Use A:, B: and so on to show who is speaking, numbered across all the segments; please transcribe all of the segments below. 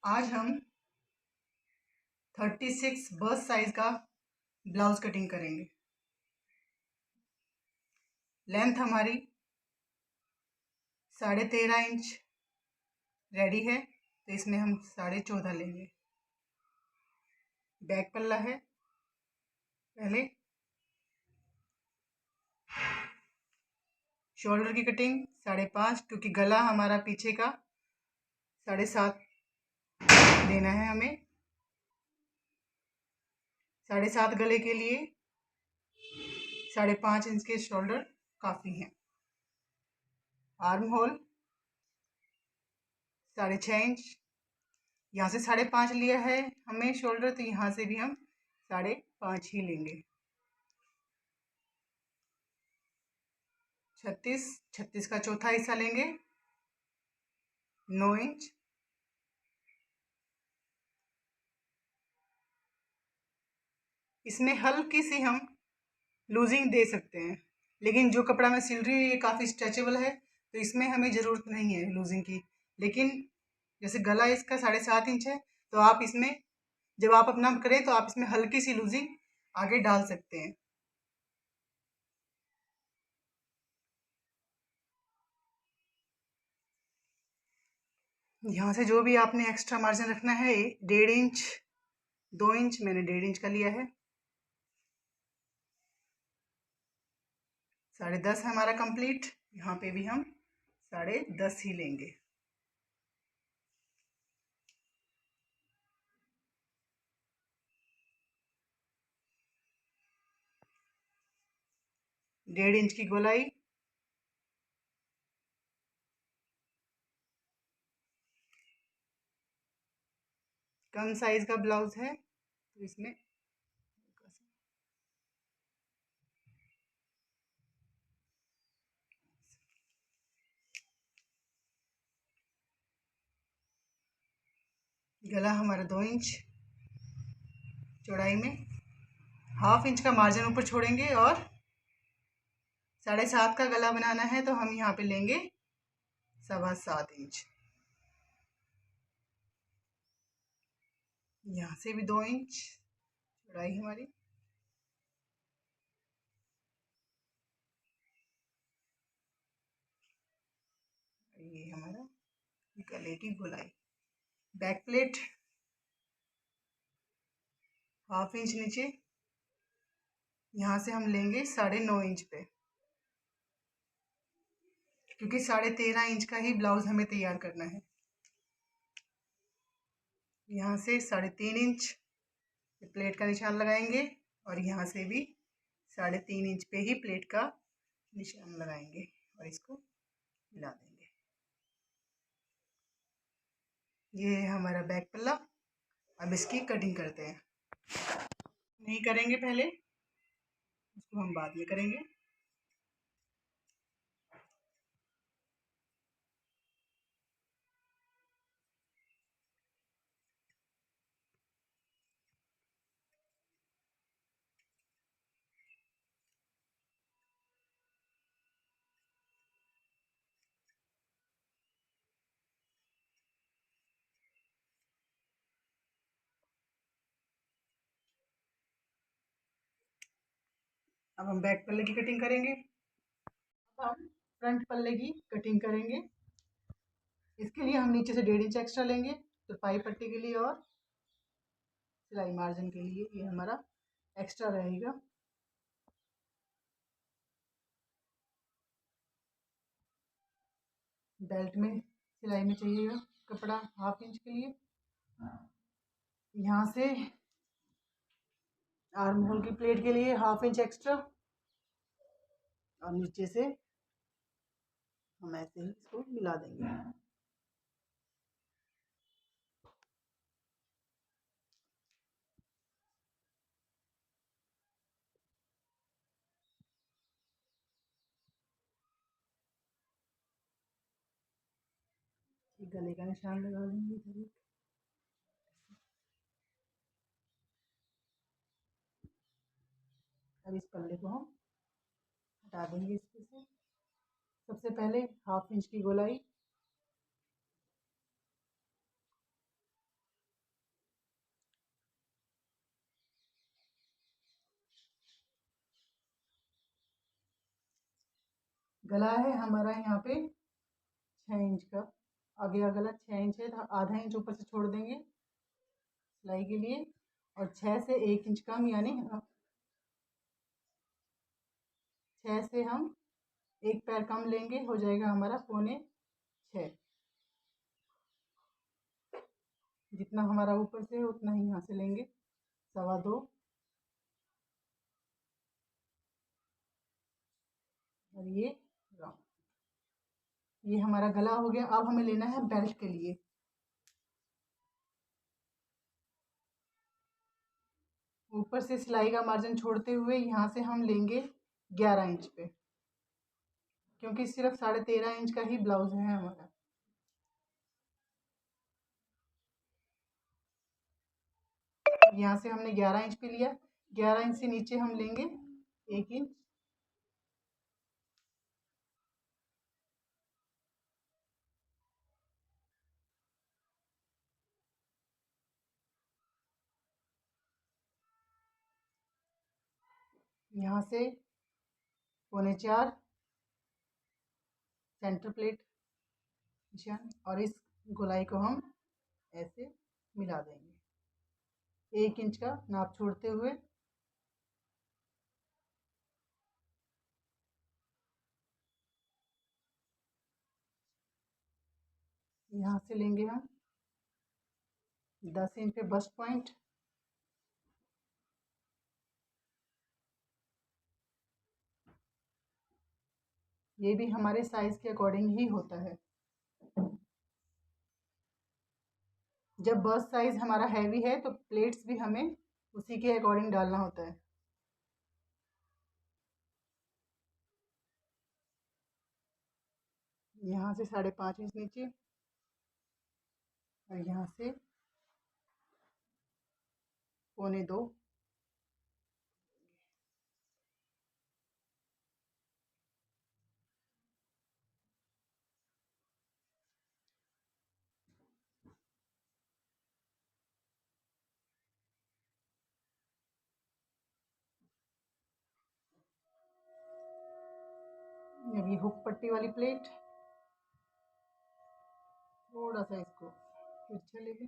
A: आज हम 36 burst size का ब्लाउज कटिंग करेंगे। लेंथ हमारी 13.5 इंच रेडी है, तो इसमें हम 14.5 लेंगे। बैक पल्ला है। पहले शोल्डर की कटिंग 5.5, क्योंकि गला हमारा पीछे का 7.5 देना है हमें। 7.5 गले के लिए 5.5 इंच के शोल्डर काफ़ी हैं। आर्म होल 6.5 इंच, यहाँ से 5.5 लिया है हमें शोल्डर, तो यहाँ से भी हम 5.5 ही लेंगे। 36 का चौथा हिस्सा लेंगे 9 इंच। इसमें हल्की सी हम लूजिंग दे सकते हैं, लेकिन जो कपड़ा मैं सिल रही हूँ ये काफ़ी स्ट्रेचेबल है, तो इसमें हमें ज़रूरत नहीं है लूजिंग की। लेकिन जैसे गला इसका 7.5 इंच है, तो आप इसमें जब आप अपना करें तो आप इसमें हल्की सी लूजिंग आगे डाल सकते हैं। यहाँ से जो भी आपने एक्स्ट्रा मार्जिन रखना है 1.5 इंच 2 इंच, मैंने 1.5 इंच का लिया है। 10.5 है हमारा कंप्लीट। यहाँ पे भी हम 10.5 ही लेंगे। डेढ़ इंच की गोलाई, कम साइज का ब्लाउज है तो इसमें गला हमारा 2 इंच चौड़ाई में, हाफ इंच का मार्जिन ऊपर छोड़ेंगे और 7.5 का गला बनाना है, तो हम यहाँ पे लेंगे 7.25 इंच। यहाँ से भी 2 इंच चौड़ाई हमारी। ये हमारा गले की गोलाई। बैक प्लेट हाफ इंच नीचे, यहाँ से हम लेंगे 9.5 इंच पे, क्योंकि 13.5 इंच का ही ब्लाउज हमें तैयार करना है। यहाँ से 3.5 इंच प्लेट का निशान लगाएंगे और यहाँ से भी 3.5 इंच पे ही प्लेट का निशान लगाएंगे और इसको मिला देंगे। ये है हमारा बैक पल्ला। अब इसकी कटिंग करते हैं। नहीं करेंगे पहले, उसको हम बाद में करेंगे। अब हम बैक पल्ले की कटिंग करेंगे। अब हम फ्रंट पल्ले की कटिंग करेंगे। इसके लिए हम नीचे से 1.5 इंच एक्स्ट्रा लेंगे तुरपाई पट्टी के लिए और सिलाई मार्जिन के लिए, ये हमारा एक्स्ट्रा रहेगा। बेल्ट में सिलाई में चाहिएगा कपड़ा हाफ इंच के लिए। यहाँ से आर्म होल की प्लेट के लिए हाफ इंच एक्स्ट्रा और नीचे से हम ऐसे ही इसको मिला देंगे। गले का निशान लगा देंगे इधर एक। अब इस पल्ले को हम हटा देंगे इसमें से। सबसे पहले हाफ इंच की गोलाई, गला है हमारा यहाँ पे 6 इंच का, आगे का गला 6 इंच है, तो आधा इंच ऊपर से छोड़ देंगे सिलाई के लिए, और 6 से 1 इंच कम, यानी 6 से हम एक पैर कम लेंगे, हो जाएगा हमारा 5.25। जितना हमारा ऊपर से है उतना ही यहाँ से लेंगे, 2.25, और ये राउंड। ये हमारा गला हो गया। अब हमें लेना है बेल्ट के लिए। ऊपर से सिलाई का मार्जिन छोड़ते हुए यहाँ से हम लेंगे 11 इंच पे, क्योंकि सिर्फ 13.5 इंच का ही ब्लाउज है हमारा। यहाँ से हमने 11 इंच पे लिया, 11 इंच से नीचे हम लेंगे 1 इंच। यहाँ से 4.25 सेंटर प्लेट निशान, और इस गोलाई को हम ऐसे मिला देंगे 1 इंच का नाप छोड़ते हुए। यहाँ से लेंगे हम 10 इंच पे बस्ट पॉइंट, ये भी हमारे साइज के अकॉर्डिंग ही होता है। जब बस्ट साइज हमारा हैवी है तो प्लेट्स भी हमें उसी के अकॉर्डिंग डालना होता है। यहाँ से 5.5 इंच नीचे, और यहाँ से 1.25। अब ये हुक पट्टी वाली प्लेट, थोड़ा सा इसको तिरछा लेंगे।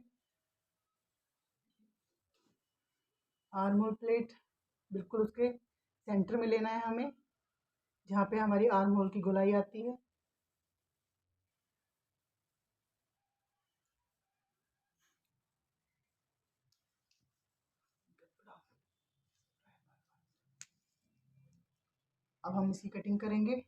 A: आर्म होल प्लेट बिल्कुल उसके सेंटर में लेना है हमें, जहाँ पे हमारी आर्म होल की गोलाई आती है। अब हम इसकी कटिंग करेंगे।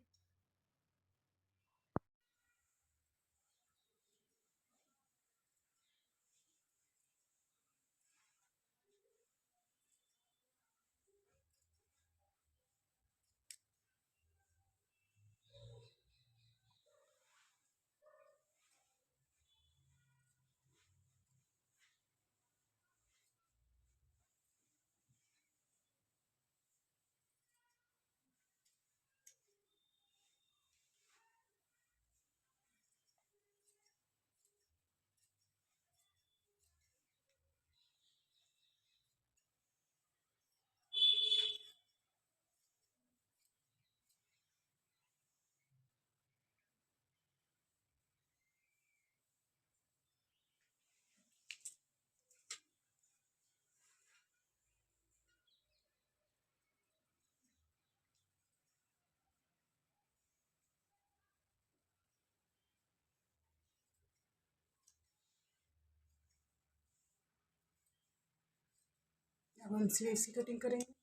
A: अब हम स्लीव्स की कटिंग करेंगे।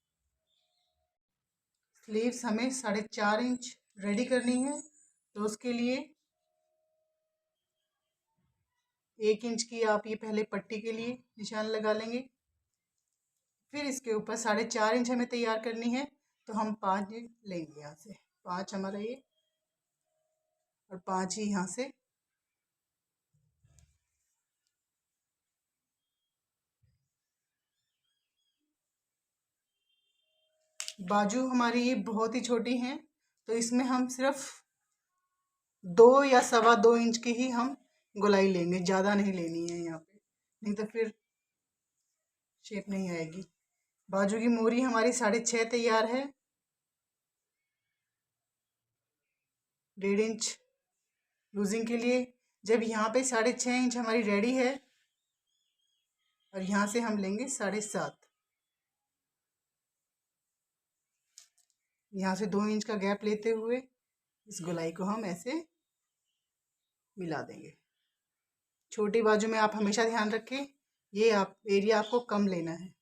A: स्लीव्स हमें 4.5 इंच रेडी करनी है, तो उसके लिए 1 इंच की आप ये पहले पट्टी के लिए निशान लगा लेंगे। फिर इसके ऊपर 4.5 इंच हमें तैयार करनी है, तो हम 5 लेंगे। यहाँ से 5 हमारा ये, और 5 ही यहाँ से। बाजू हमारी ये बहुत ही छोटी हैं, तो इसमें हम सिर्फ 2 या 2.25 इंच की ही हम गोलाई लेंगे, ज़्यादा नहीं लेनी है यहाँ पे, नहीं तो फिर शेप नहीं आएगी। बाजू की मोरी हमारी 6.5 तैयार है। 1.5 इंच लूजिंग के लिए। जब यहाँ पे 6.5 इंच हमारी रेडी है और यहाँ से हम लेंगे 7.5। यहाँ से 2 इंच का गैप लेते हुए इस गोलाई को हम ऐसे मिला देंगे। छोटी बाजू में आप हमेशा ध्यान रखें, ये आप एरिया आपको कम लेना है।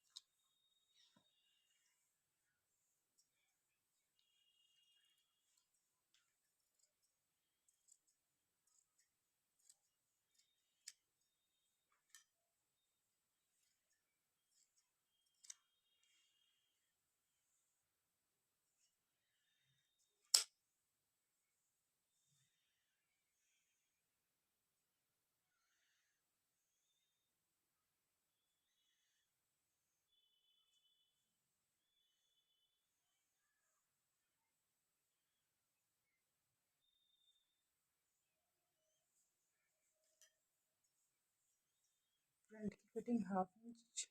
A: फ्रंट की कटिंग 1/2 इंच।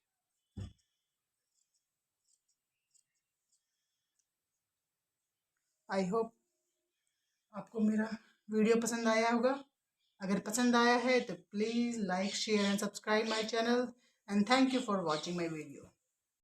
A: आई होप आपको मेरा वीडियो पसंद आया होगा। अगर पसंद आया है तो please like share and subscribe my channel and thank you for watching my video.